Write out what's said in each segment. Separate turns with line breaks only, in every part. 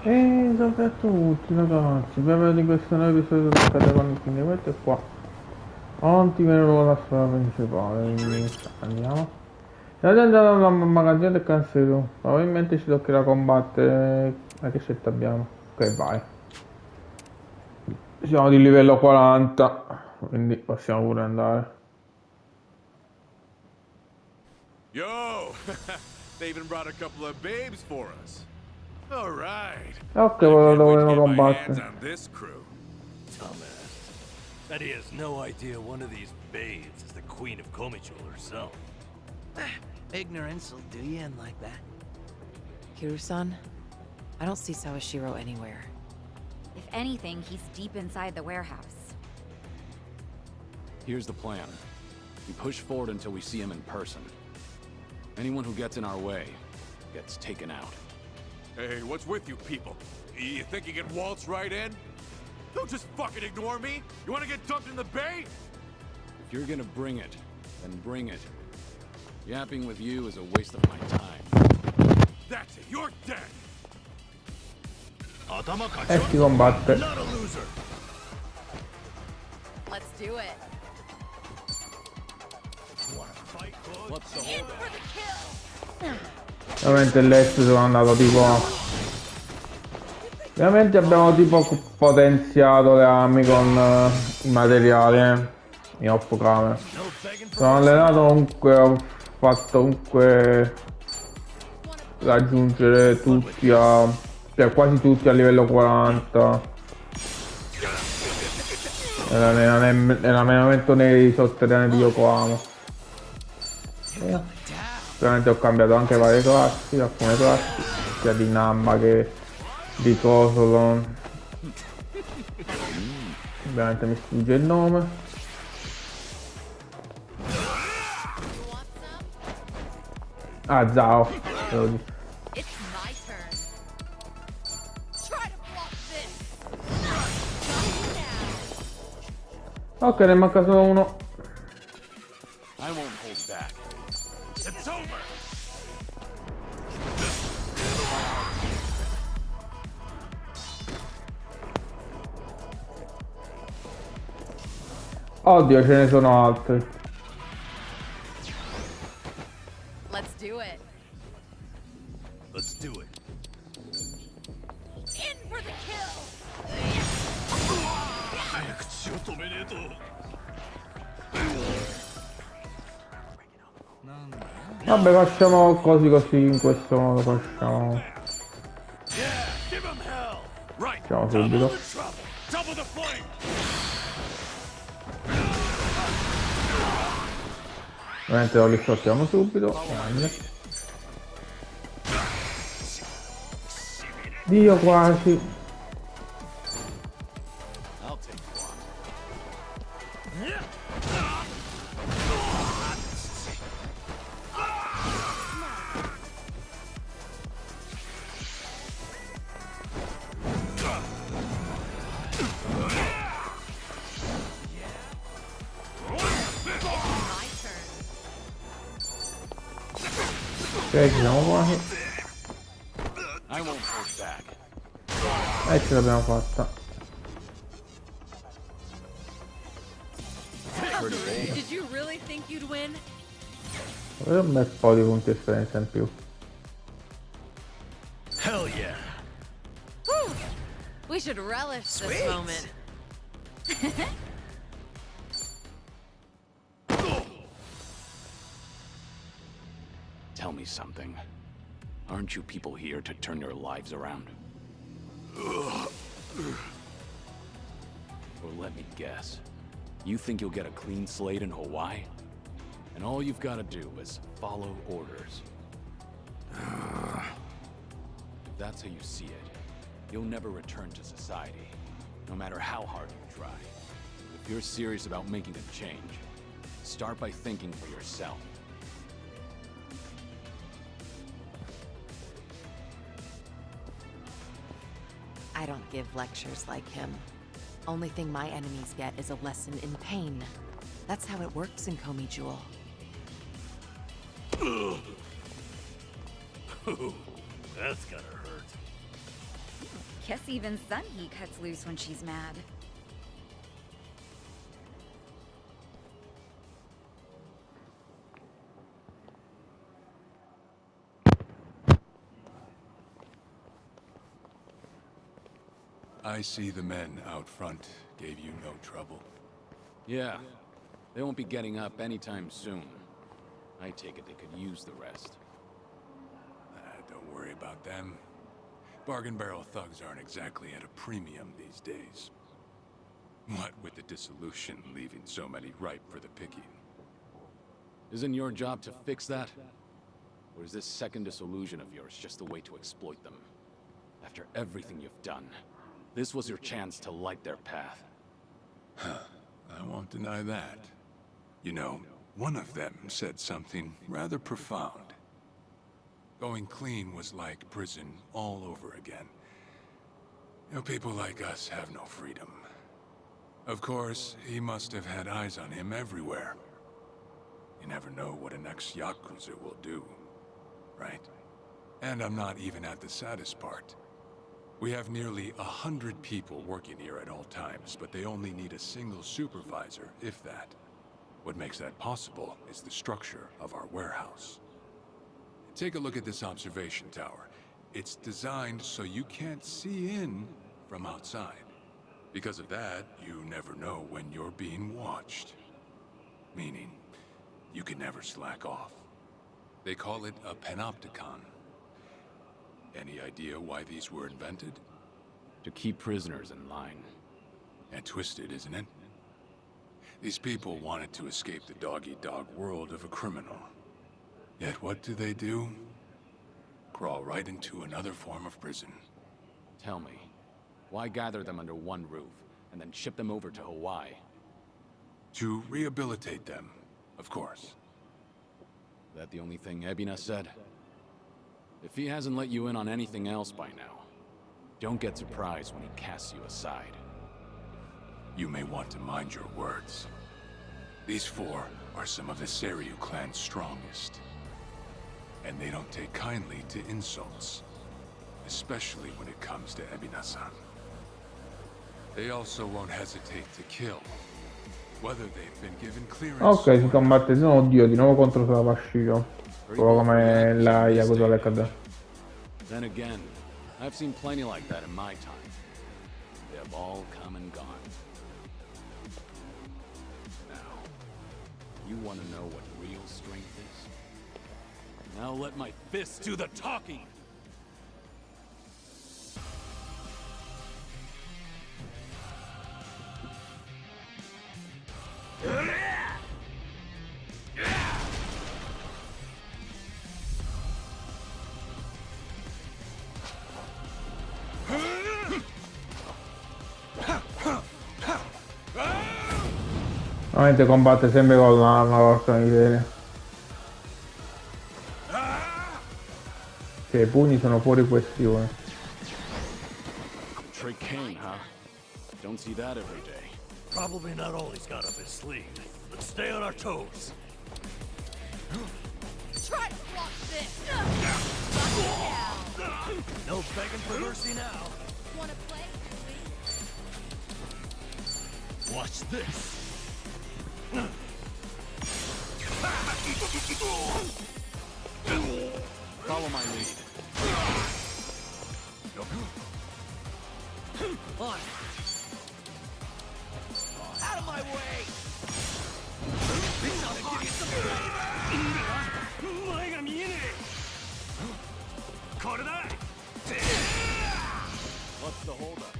E sono per tutti ragazzi, benvenuti in questo nuovo episodio del capitolo, quindi questo è qua. Continuerò la storia principale, quindi andiamo. Siamo già andati al magazzino del cancello, probabilmente ci toccherà combattere. Ma che scelta abbiamo? Ok, vai. Siamo di livello 40, quindi possiamo pure andare.
Yo! They even brought a couple of babes for us. All right.
Ok,
I can't wait to
dovremo
get my hands
combattere.
on this crew.
Dumbass. Bet he has no idea one of these babes is the queen of Komijul herself.
Ignorance will do you in like that.
Kiru-san, I don't see Sawashiro anywhere.
If anything, he's deep inside the warehouse.
Here's the plan. We push forward until we see him in person. Anyone who gets in our way gets taken out.
Hey, what's with you people? You think you can waltz right in? Don't just fucking ignore me! You wanna get dumped in the bay?
If you're gonna bring it, then bring it. Yapping with you is a waste of my time.
That's it, you're dead!
E si combatte.
Not a loser.
Let's do it.
What's the hold
For the kill!
Ovviamente l'est sono andato tipo. Ovviamente abbiamo tipo potenziato le armi con i materiali. Mi offro camera. Sono allenato comunque, ho fatto comunque raggiungere tutti a. Cioè quasi tutti a livello 40. L'allenamento nei sotterranei di Yokohama. Ovviamente ho cambiato anche varie classi, alcune classi, sia di Namba che di Kosolon. Ovviamente mi sfugge il nome. Ah, Zao.
It's my turn. Try to block this.
Ok, ne manca solo uno.
I won't hold back.
It's over!
Oddio, ce ne sono altri.
Let's do it.
Let's do it.
In for the kill!
Vabbè, facciamo così in questo modo facciamo.
Give him hell. Right.
Facciamo subito.
Trouble. Double the flame.
Ovviamente lo ristortiamo subito. Grande. Dio quasi.
I'll take you on.
My turn.
Ok, ci siamo quasi.
I won't hold back.
E ce l'abbiamo fatta.
Did you really think you'd win?
Un bel po' di punti esperienza in più.
Hell yeah.
Whew. We should relish this moment.
Tell me something. Aren't you people here to turn your lives around? Or let me guess. You think you'll get a clean slate in Hawaii? And all you've got to do is follow orders. If that's how you see it, you'll never return to society, no matter how hard you try. If you're serious about making a change, start by thinking for yourself.
I don't give lectures like him. Only thing my enemies get is a lesson in pain. That's how it works in Komijul.
That's gotta hurt.
Guess even Sunhee cuts loose when she's mad.
I see the men out front gave you no trouble.
Yeah. They won't be getting up anytime soon. I take it they could use the rest.
Don't worry about them. Bargain barrel thugs aren't exactly at a premium these days. What with the dissolution leaving so many ripe for the picking.
Isn't your job to fix that? Or is this second disillusion of yours just a way to exploit them? After everything you've done, this was your chance to light their path.
I won't deny that. You know, one of them said something rather profound. Going clean was like prison all over again. You know, people like us have no freedom. Of course, he must have had eyes on him everywhere. You never know what an ex-Yakuza will do, right? And I'm not even at the saddest part. We have nearly 100 people working here at all times, but they only need a single supervisor, if that. What makes that possible is the structure of our warehouse. Take a look at this observation tower. It's designed so you can't see in from outside. Because of that, you never know when you're being watched. Meaning, you can never slack off. They call it a panopticon. Any idea why these were invented?
To keep prisoners in line.
And twisted, isn't it? These people wanted to escape the dog-eat-dog world of a criminal. Yet what do? Crawl right into another form of prison.
Tell me, why gather them under one roof, and then ship them over to Hawaii?
To rehabilitate them, of course.
That the only thing Ebina said? If he hasn't let you in on anything else by now, don't get surprised when he casts you aside.
You may want to mind your words. These four are some of the Seiryu clan's strongest. And they don't take kindly to insults. Especially when it comes to Ebina-san. They also won't hesitate to kill. Whether they've been given clearance.
Ok, si combatte di nuovo, oddio, di nuovo contro Savascio. Proprio come la Yakuza Like That.
Then again, I've seen plenty like that in my time. They have all come and gone. Now, you want to know what real strength is? Now let my fists do the talking!
Ovviamente combatte sempre con l'arma, porca miseria. Che i pugni sono fuori questione.
Trick Kane, huh? Don't see that every day.
Probably not all he's got up his sleeve. Let's stay on our toes.
Try to block this!
No begging for mercy now.
Wanna play?
Watch this.
Follow my lead.
On. Out of my way! This ought to give you some
What's the holdup?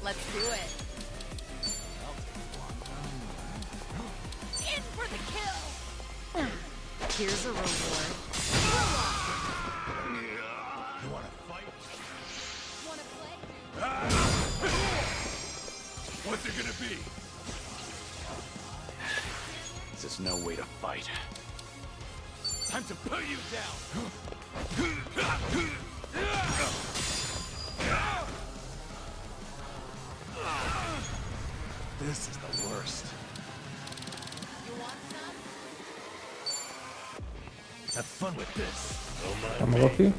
Let's do it. In for the kill!
Here's a reward.
You wanna fight?
Wanna play?
What's it gonna be?
This is no way to fight. Time to put you down!
This is the worst. Have fun with this. Don't mind
Facciamo
me.
così.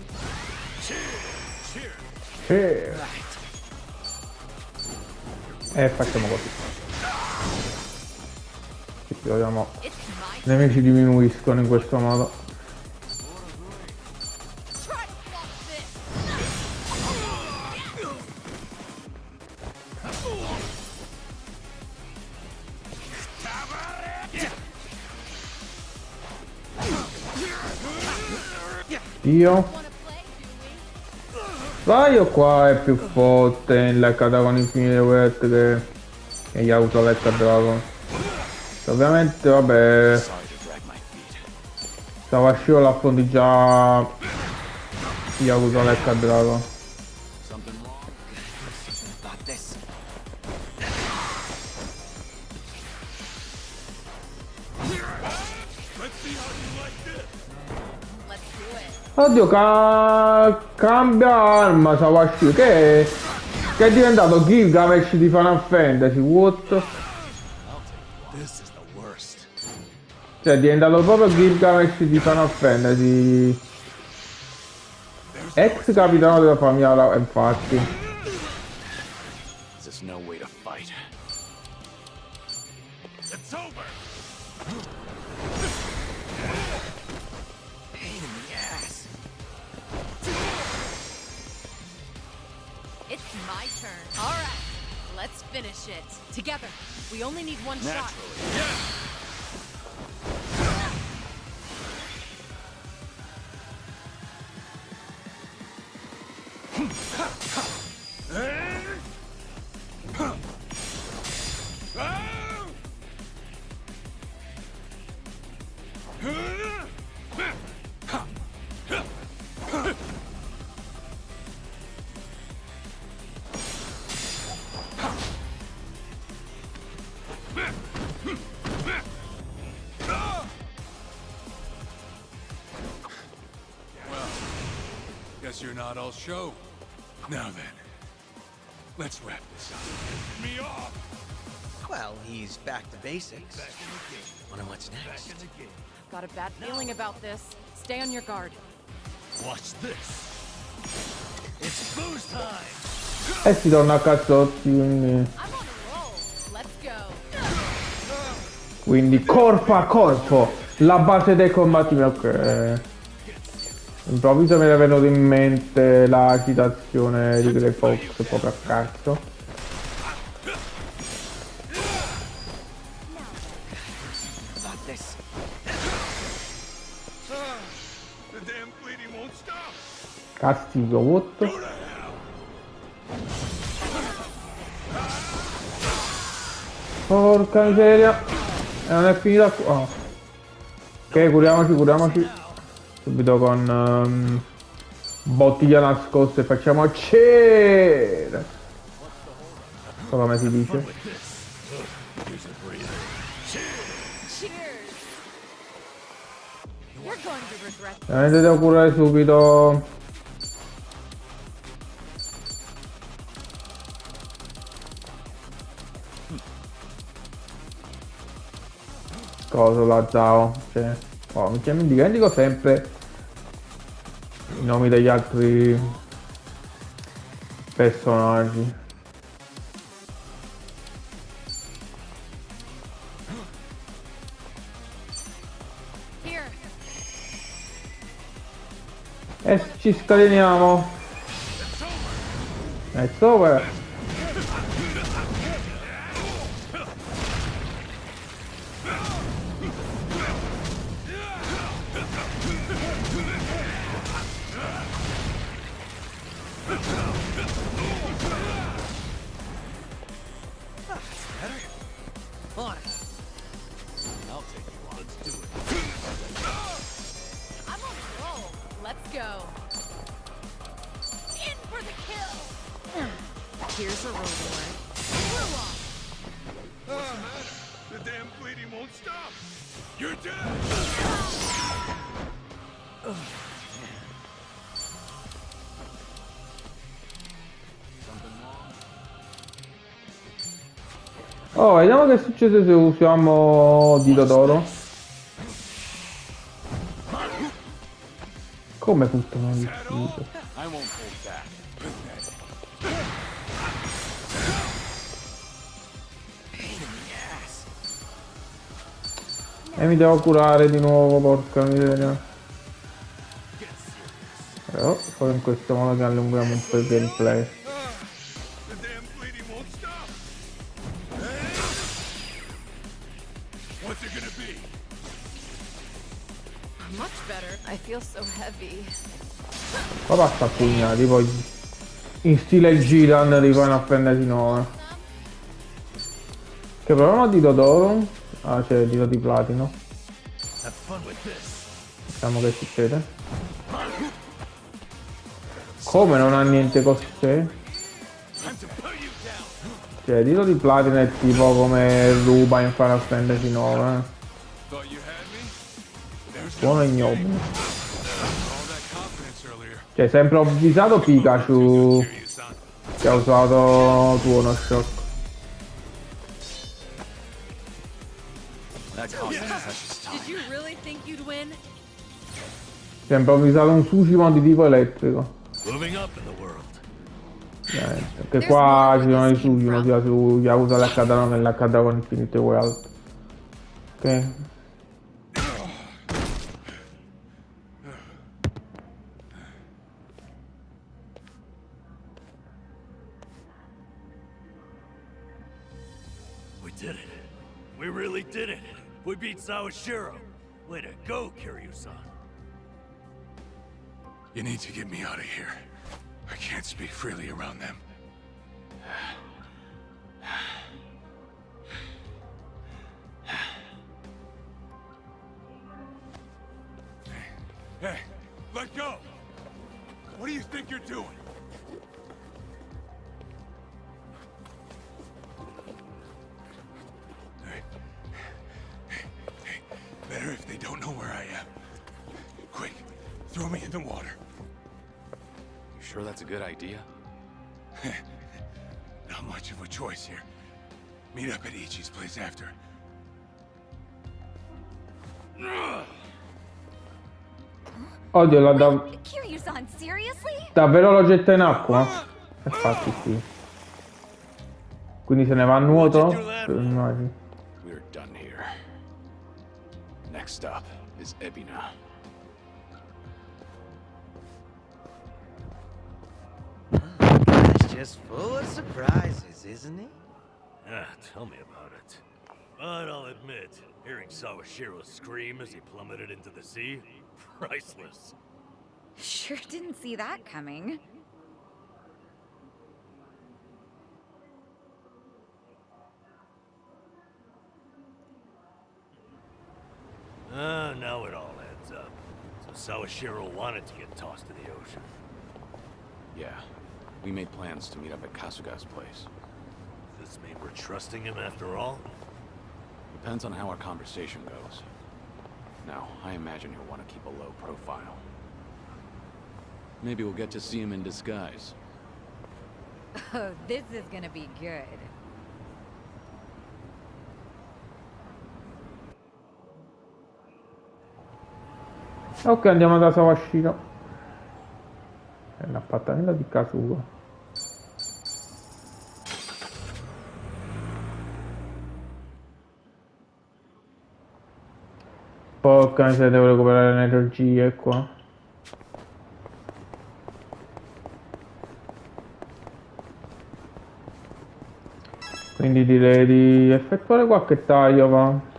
Cheers.
E facciamo così. Ci proviamo. I nemici diminuiscono in questo modo. Io? Io qua è più forte in leccata con infinite wet che gli auto lecca dragon. Ovviamente vabbè. Stava scivola affronti già gli auto lecca dragon. Oddio, cambia arma, Savashi, che è diventato Gilgamesh di Final Fantasy, what? Cioè è diventato proprio Gilgamesh di Final Fantasy. Ex capitano della famiglia, infatti.
There's no way to fight.
It's over.
Pain in the ass.
It's my turn. All right, let's finish it together. We only need one shot.
Guess you're not all show. Now then, let's wrap this up.
Me off.
Well, he's back to basics. Wonder what's next.
Got a bad feeling about this. Stay on your guard.
Watch this. It's booze time.
E si torna a cazzotti, quindi...
I'm on a roll. Let's go.
Quindi corpo a corpo, la base del combattimento. Ok. Improvviso mi è venuto in mente la citazione di Grey Fox proprio a cazzo. Castigo, what? Porca miseria. E non è finita qua. Oh. Ok, curiamoci. Subito con bottiglia nascosta e facciamo cheer. So come si dice.
Cheers. You're going to regret.
Veramente devo curare subito. Cosa la Zao? Cioè, oh, mi dimentico sempre i nomi degli altri personaggi.
Here.
E ci scateniamo. It's over.
I'm on a roll. Let's go. In for the kill. Here's a reward.
The damn bleeding won't stop. You're dead.
Oh, vediamo che succede se usiamo dito d'oro. Come buttano il dito?
I won't hold back.
E mi devo curare di nuovo, porca miseria. Però poi in questo modo che allunghiamo un po' il gameplay.
The damn bleeding won't stop. What's it gonna be?
Much better. I feel so heavy.
Qua basta a pugnati, poi in stile Giran di Final Fantasy 9. Che proviamo a dito d'oro? Ah, c'è il dito di platino.
Have fun with this.
Vediamo che succede. Come non ha niente con sé? Cioè, il dito di platino è tipo come ruba in Final Fantasy 9.
Thought you had me? There's
Buono ignobile.
all that confidence earlier.
Cioè, sempre ho avvisato Pikachu
Kiryu-san.
che ha usato Tuono Shock.
That cost me precious time.
Did you really think you'd win?
Sempre ho avvisato un Sushimon di tipo elettrico.
Moving up in the world.
Perché qua ci sono i Sushimon sia su Yakuza l'H che l'H con Infinite Wealth. Ok.
We did it. We really did it. We beat Sawashiro. Way to go, Kiryu-san.
You need to get me out of here. I can't speak freely around them. Hey, let go! What do you think you're doing? Hey, better if they don't know where I am. Quick, throw me in the water.
You sure that's a good idea?
Not much of a choice here. Meet up at Ichi's place after.
Oddio,
Kiryu-san, seriously?
davvero lo getta in acqua? Infatti sì. Quindi se ne va a nuoto? Immagino.
We're done here. Next up is Ebina.
Guy's just full of surprises, isn't he?
Ah, tell me about it. But I'll admit, hearing Sawashiro scream as he plummeted into the sea, priceless.
Sure didn't see that coming.
Now it all adds up. So Sawashiro wanted to get tossed to the ocean.
Yeah, we made plans to meet up at Kasuga's place.
Does this mean we're trusting him after all?
Depends on how our conversation goes. Now, I imagine he'll want to keep a low profile. Maybe we'll get to see him in disguise.
Oh, this is gonna be good.
Ok, andiamo da Sawashiro. È l'appartamento di Kasuga. Porca miseria, devo recuperare le energie qua. Quindi direi di effettuare qualche taglio, va.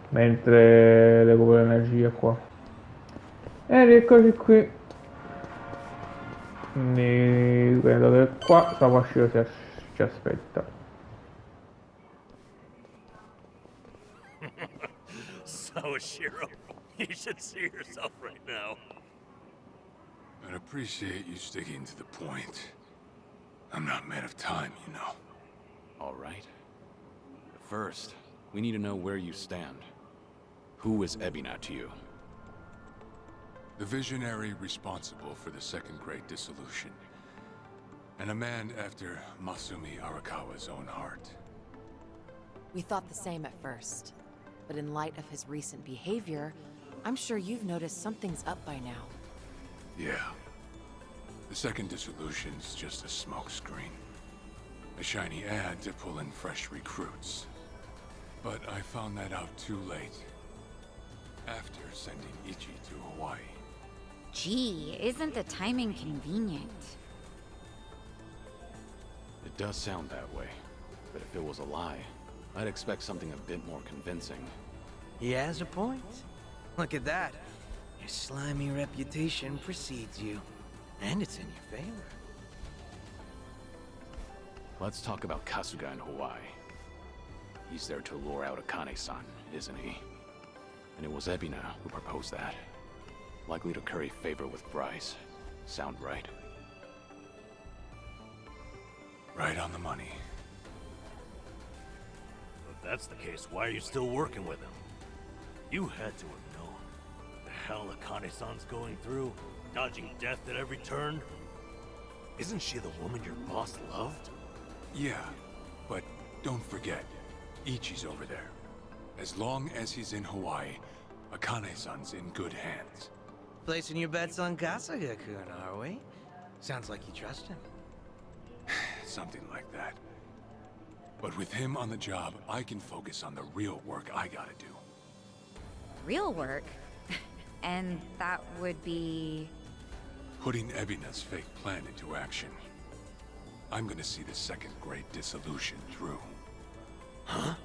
Mentre recupero energia qua. E rieccoci qui. Quindi credo che qua Sawashiro ci aspetta.
Sawashiro, you should see yourself right now.
I'd appreciate you sticking to the point. I'm not made of time, you know.
All right. First, we need to know where you stand. Who is Ebina to you?
The visionary responsible for the Second Great Dissolution. And a man after Masumi Arakawa's own heart.
We thought the same at first. But in light of his recent behavior, I'm sure you've noticed something's up by now.
Yeah. The second dissolution's just a smokescreen. A shiny ad to pull in fresh recruits. But I found that out too late. After sending Ichi to Hawaii.
Gee, isn't the timing convenient?
It does sound that way. But if it was a lie, I'd expect something a bit more convincing.
He has a point. Look at that. Your slimy reputation precedes you. And it's in your favor.
Let's talk about Kasuga in Hawaii. He's there to lure out Akane-san, isn't he? And it was Ebina who proposed that. Likely to curry favor with Bryce. Sound right?
Right on the money.
If that's the case, why are you still working with him? You had to have known. The hell Akane-san's going through, dodging death at every turn. Isn't she the woman your boss loved?
Yeah, but don't forget, Ichi's over there. As long as he's in Hawaii, Akane-san's in good hands.
Placing your bets on Kasuga-kun, are we? Sounds like you trust him.
Something like that. But with him on the job, I can focus on the real work I gotta do.
Real work? And that would be...
Putting Ebina's fake plan into action. I'm gonna see the second great dissolution through.
Huh?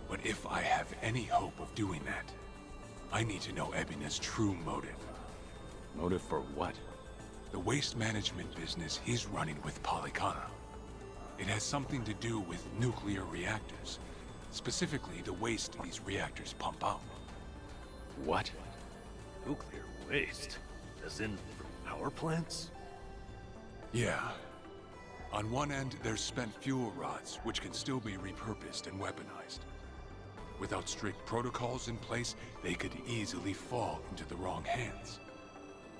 But if I have any hope of doing that, I need to know Ebina's true motive.
Motive for what?
The waste management business he's running with Polycana. It has something to do with nuclear reactors. Specifically, the waste these reactors pump out.
What?
Nuclear waste? As in, from power plants?
Yeah. On one end, there's spent fuel rods, which can still be repurposed and weaponized. Without strict protocols in place, they could easily fall into the wrong hands.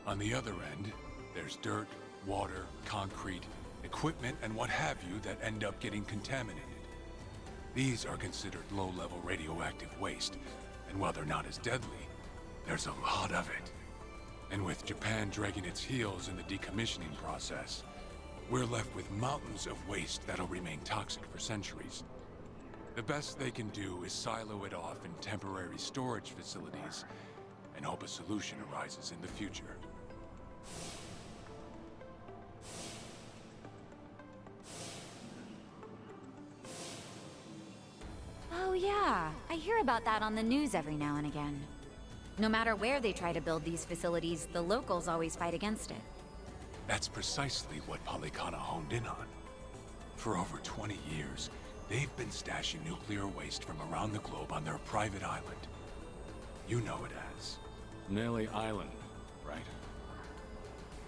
On the other end, there's dirt, water, concrete, equipment, and what have you that end up getting contaminated. These are considered low-level radioactive waste, and while they're not as deadly, there's a lot of it. And with Japan dragging its heels in the decommissioning process, we're left with mountains of waste that'll remain toxic for centuries. The best they can do is silo it off in temporary storage facilities and hope a solution arises in the future.
Oh yeah, I hear about that on the news every now and again. No matter where they try to build these facilities, the locals always fight against it.
That's precisely what Polycana honed in on. For over 20 years, they've been stashing nuclear waste from around the globe on their private island. You know it as.
Nelly Island, right?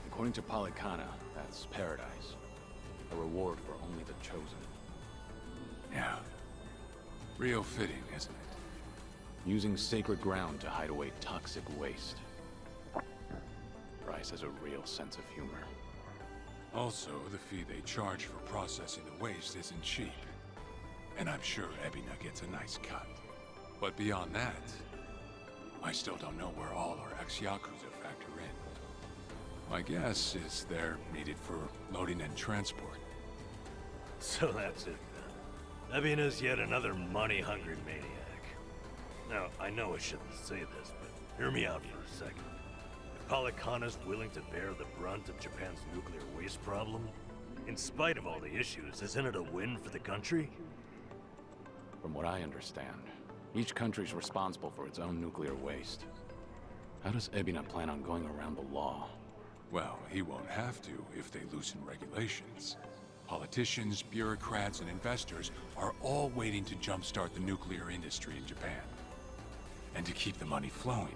According to Polycana, that's paradise. A reward for only the chosen.
Yeah. Real fitting, isn't it?
Using sacred ground to hide away toxic waste. Bryce has a real sense of humor.
Also, the fee they charge for processing the waste isn't cheap. And I'm sure Ebina gets a nice cut. But beyond that, I still don't know where all our ex-Yakuza factor in. My guess is they're needed for loading and transport.
So that's it then. Ebina's yet another money-hungry maniac. Now, I know I shouldn't say this, but hear me out for a second. If Polycana's willing to bear the brunt of Japan's nuclear waste problem, in spite of all the issues, isn't it a win for the country?
From what I understand, each country's responsible for its own nuclear waste. How does Ebina plan on going around the law?
Well, he won't have to if they loosen regulations. Politicians, bureaucrats, and investors are all waiting to jumpstart the nuclear industry in Japan. And to keep the money flowing,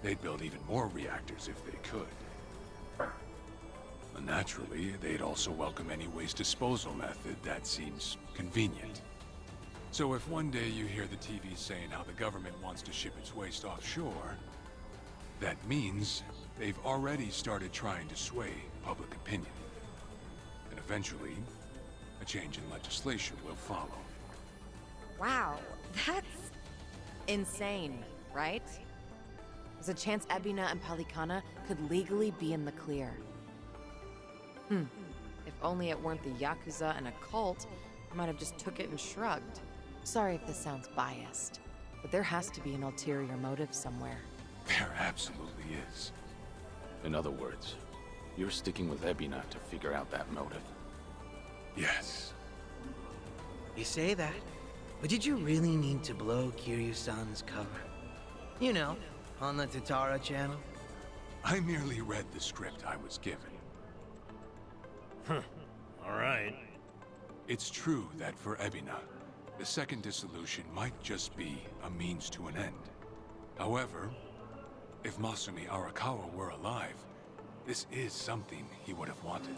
they'd build even more reactors if they could. And naturally, they'd also welcome any waste disposal method that seems convenient. So if one day you hear the TV saying how the government wants to ship its waste offshore, that means they've already started trying to sway public opinion. eventually, a change in legislation will follow.
Wow, that's insane, right? There's a chance Ebina and Palikana could legally be in the clear. If only it weren't the Yakuza and a cult, I might have just took it and shrugged. Sorry if this sounds biased, but there has to be an ulterior motive somewhere.
There absolutely is.
In other words, you're sticking with Ebina to figure out that motive.
Yes.
You say that, but did you really need to blow Kiryu-san's cover? You know, on the Tatara channel?
I merely read the script I was given.
Alright.
It's true that for Ebina, the second dissolution might just be a means to an end. However, if Masumi Arakawa were alive, this is something he would have wanted.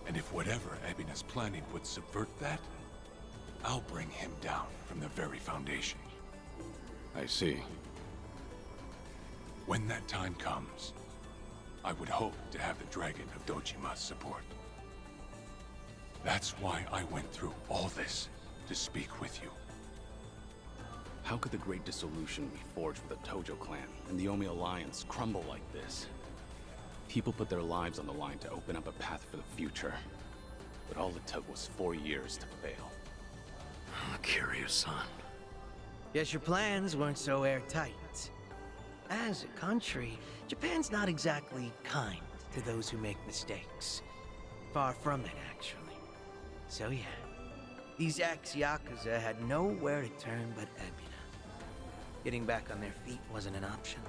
And if whatever Ebina's planning would subvert that, I'll bring him down from the very foundation.
I see.
When that time comes, I would hope to have the Dragon of Dojima's support. That's why I went through all this, to speak with you.
How could the Great Dissolution we forged with the Tojo clan and the Omi Alliance crumble like this? People put their lives on the line to open up a path for the future. But all it took was 4 years to fail.
Kiryu-san.
Guess your plans weren't so airtight. As a country, Japan's not exactly kind to those who make mistakes. Far from it, actually. So yeah, these ex-Yakuza had nowhere to turn but Ebina. Getting back on their feet wasn't an option.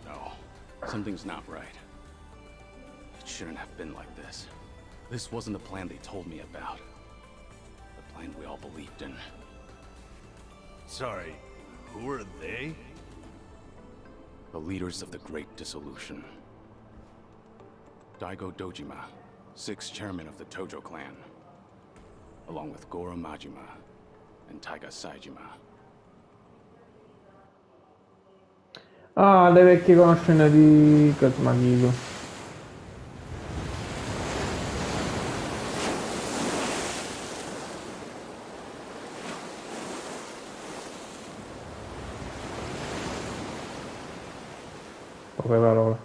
No, something's not right. It shouldn't have been like this. This wasn't the plan they told me about. The plan we all believed in.
Sorry, who are they?
The leaders of the Great Dissolution. Daigo Dojima, 6th chairman of the Tojo clan, along with Goro Majima and Taiga Saejima.
Ah, le vecchie conoscenze di Kazumagito. Poche parole.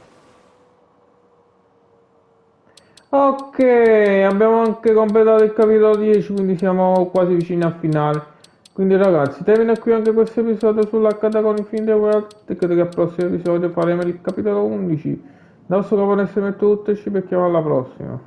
Ok, abbiamo anche completato il capitolo 10, quindi siamo quasi vicini al finale. Quindi ragazzi, termina qui anche questo episodio sull'H con Infinite World e credo che al prossimo episodio faremo il capitolo 11. Dal suo capo ne metto tutto e ci becchiamo alla prossima.